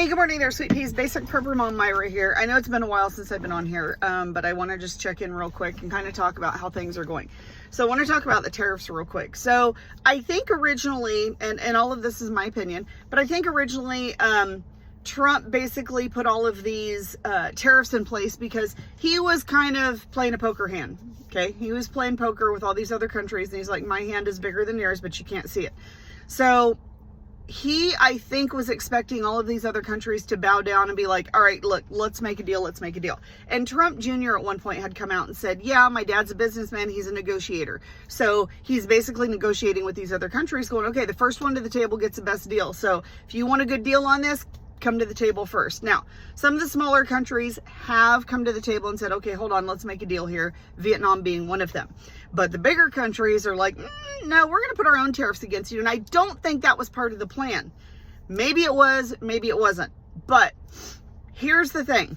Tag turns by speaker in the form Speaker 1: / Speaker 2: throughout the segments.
Speaker 1: Hey, good morning there, sweet peas. Basic Prepper Mom Myra here. I know it's been a while since I've been on here, but I want to just check in real quick and kind of talk about how things are going. So I want to talk about the tariffs real quick. So I think originally, and all of this is my opinion, but I think originally Trump basically put all of these tariffs in place because he was kind of playing a poker hand. Okay, he was playing poker with all these other countries, and he's like, my hand is bigger than yours, but you can't see it. So he, I think, was expecting all of these other countries to bow down and be like, all right, look, let's make a deal. Let's make a deal. And Trump Jr. at one point had come out and said, yeah, my dad's a businessman. He's a negotiator. So he's basically negotiating with these other countries going, okay, the first one to the table gets the best deal. So if you want a good deal on this, come to the table first. Now, some of the smaller countries have come to the table and said, okay, hold on, let's make a deal here. Vietnam being one of them. But the bigger countries are like, no, we're going to put our own tariffs against you. And I don't think that was part of the plan. Maybe it was, maybe it wasn't. But here's the thing.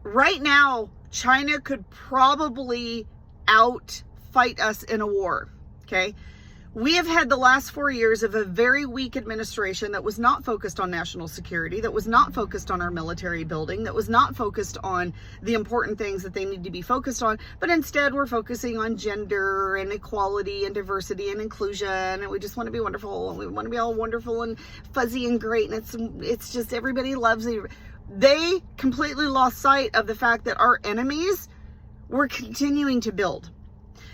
Speaker 1: Right now, China could probably outfight us in a war. Okay? We have had the last 4 years of a very weak administration that was not focused on national security, that was not focused on our military building, that was not focused on the important things that they need to be focused on, but instead we're focusing on gender and equality and diversity and inclusion, and we just want to be wonderful, and we want to be all wonderful and fuzzy and great, and it's just everybody loves it. They completely lost sight of the fact that our enemies were continuing to build.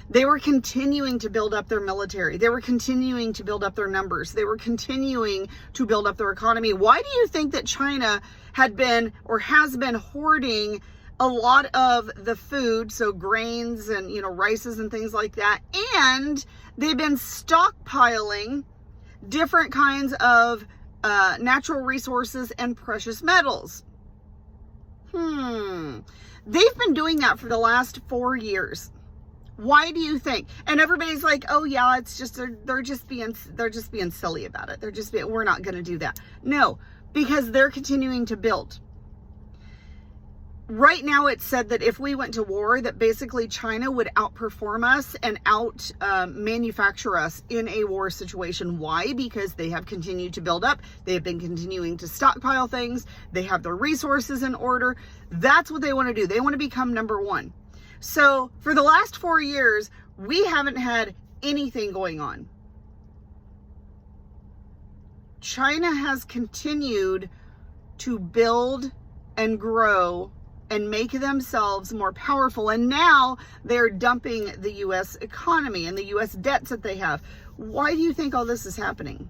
Speaker 1: They were continuing to build up their military. They were continuing to build up their numbers. They were continuing to build up their economy. Why do you think that China had been or has been hoarding a lot of the food, so grains and, rices and things like that, and they've been stockpiling different kinds of natural resources and precious metals? They've been doing that for the last 4 years. Why do you think? And everybody's like, oh yeah, it's just they're just being silly about it. We're not going to do that. No, because they're continuing to build. Right now, it's said that if we went to war, that basically China would outperform us and manufacture us in a war situation. Why? Because they have continued to build up. They have been continuing to stockpile things. They have their resources in order. That's what they want to do. They want to become number one. So for the last 4 years, we haven't had anything going on. China has continued to build and grow and make themselves more powerful. And now they're dumping the U.S. economy and the U.S. debts that they have. Why do you think all this is happening?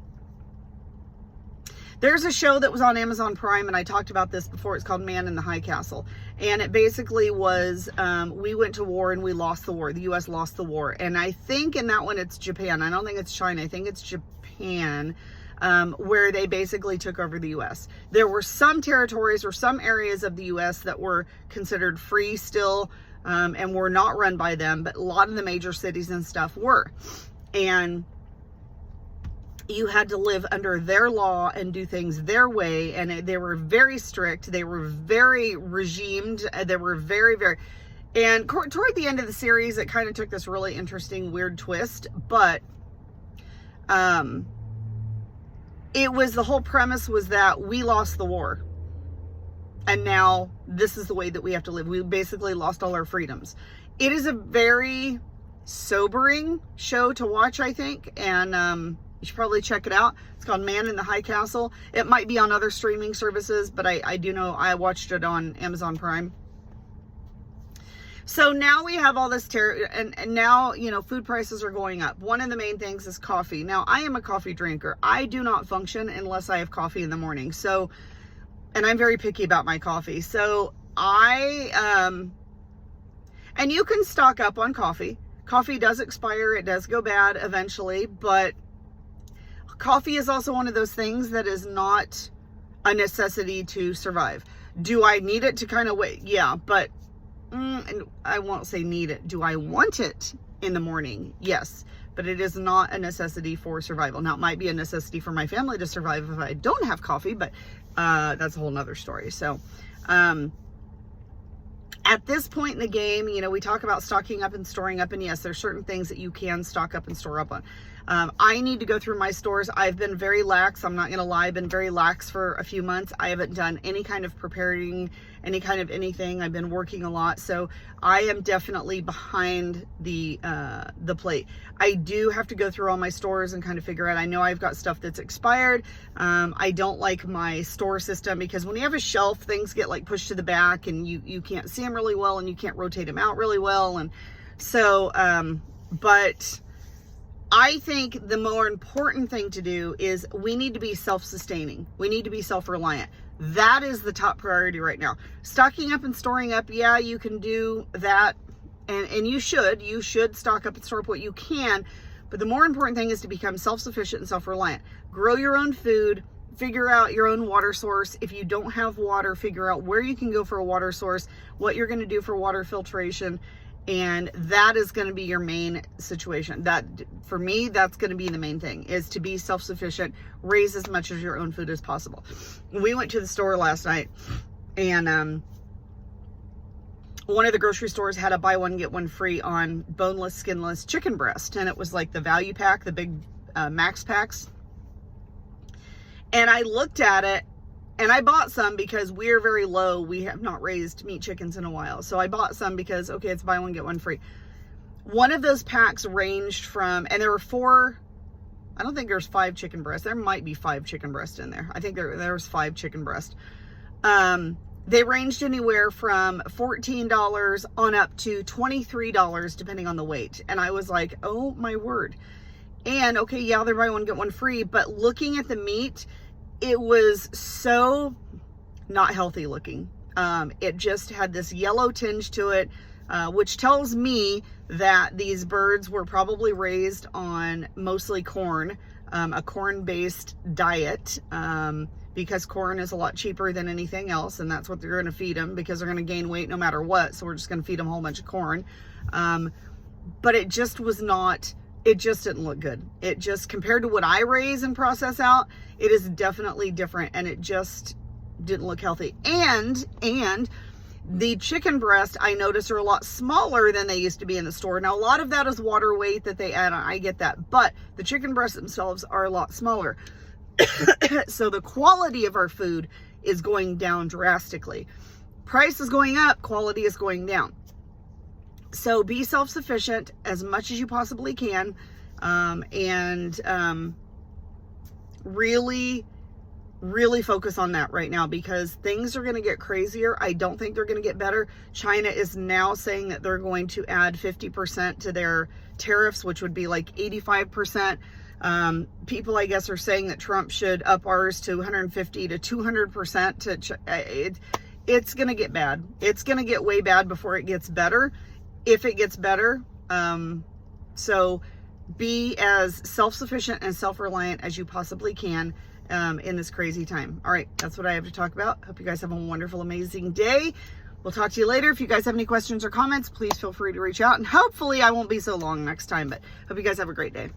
Speaker 1: There's a show that was on Amazon Prime, and I talked about this before. It's called Man in the High Castle. And it basically was, we went to war and we lost the war. The U.S. lost the war. And I think in that one, it's Japan. I don't think it's China. I think it's Japan, where they basically took over the U.S. There were some territories or some areas of the U.S. that were considered free still, and were not run by them. But a lot of the major cities and stuff were. And you had to live under their law and do things their way. And they were very strict. They were very regimed. They were very, very... And toward the end of the series, it kind of took this really interesting, weird twist. But it was, the whole premise was that we lost the war. And now this is the way that we have to live. We basically lost all our freedoms. It is a very sobering show to watch, I think. And you should probably check it out. It's called Man in the High Castle. It might be on other streaming services, but I do know I watched it on Amazon Prime. So now we have all this terror, and now, food prices are going up. One of the main things is coffee. Now, I am a coffee drinker. I do not function unless I have coffee in the morning. So, and I'm very picky about my coffee. So and you can stock up on coffee. Coffee does expire. It does go bad eventually, but coffee is also one of those things that is not a necessity to survive. Do I need it to kind of wait? Yeah, but and I won't say need it. Do I want it in the morning? Yes, but it is not a necessity for survival. Now, it might be a necessity for my family to survive if I don't have coffee, but that's a whole nother story. So, at this point in the game, we talk about stocking up and storing up, and yes, there's certain things that you can stock up and store up on. I need to go through my stores. I've been very lax. I'm not going to lie. I've been very lax for a few months. I haven't done any kind of preparing, any kind of anything. I've been working a lot. So I am definitely behind the plate. I do have to go through all my stores and kind of figure out, I know I've got stuff that's expired. I don't like my store system because when you have a shelf, things get like pushed to the back and you can't see them really well and you can't rotate them out really well. And so, but I think the more important thing to do is we need to be self-sustaining. We need to be self-reliant. That is the top priority right now. Stocking up and storing up, yeah, you can do that. And you should stock up and store up what you can. But the more important thing is to become self-sufficient and self-reliant. Grow your own food, figure out your own water source. If you don't have water, figure out where you can go for a water source, what you're going to do for water filtration. And that is going to be your main situation. That, for me, that's going to be the main thing, is to be self-sufficient, raise as much of your own food as possible. We went to the store last night, and one of the grocery stores had a buy one, get one free on boneless, skinless chicken breast. And it was like the value pack, the big max packs. And I looked at it, and I bought some because we're very low. We have not raised meat chickens in a while. So I bought some because, okay, it's buy one, get one free. One of those packs ranged from, and there were 4, I don't think there's 5 chicken breasts. There might be 5 chicken breasts in there. I think there was 5 chicken breasts. They ranged anywhere from $14 on up to $23, depending on the weight. And I was like, oh my word. And okay, yeah, they're buy one, get one free. But looking at the meat, it was so not healthy looking. It just had this yellow tinge to it, which tells me that these birds were probably raised on mostly corn, a corn-based diet, because corn is a lot cheaper than anything else, and that's what they're going to feed them because they're going to gain weight no matter what. So we're just going to feed them a whole bunch of corn. But it just was not, it just didn't look good. It just, compared to what I raise and process out, it is definitely different, and it just didn't look healthy. And the chicken breast, I noticed, are a lot smaller than they used to be in the store. Now, a lot of that is water weight that they add on. I get that. But the chicken breasts themselves are a lot smaller. So the quality of our food is going down drastically. Price is going up, quality is going down. So be self-sufficient as much as you possibly can, and really focus on that right now, because things are going to get crazier. I don't think they're going to get better. China is now saying that they're going to add 50% to their tariffs, which would be like 85%. People, I guess, are saying that Trump should up ours to 150 to 200%. It's going to get bad. It's going to get way bad before it gets better, if it gets better. So be as self-sufficient and self-reliant as you possibly can in this crazy time. All right, that's what I have to talk about. Hope you guys have a wonderful, amazing day. We'll talk to you later. If you guys have any questions or comments, please feel free to reach out, and hopefully I won't be so long next time, but hope you guys have a great day.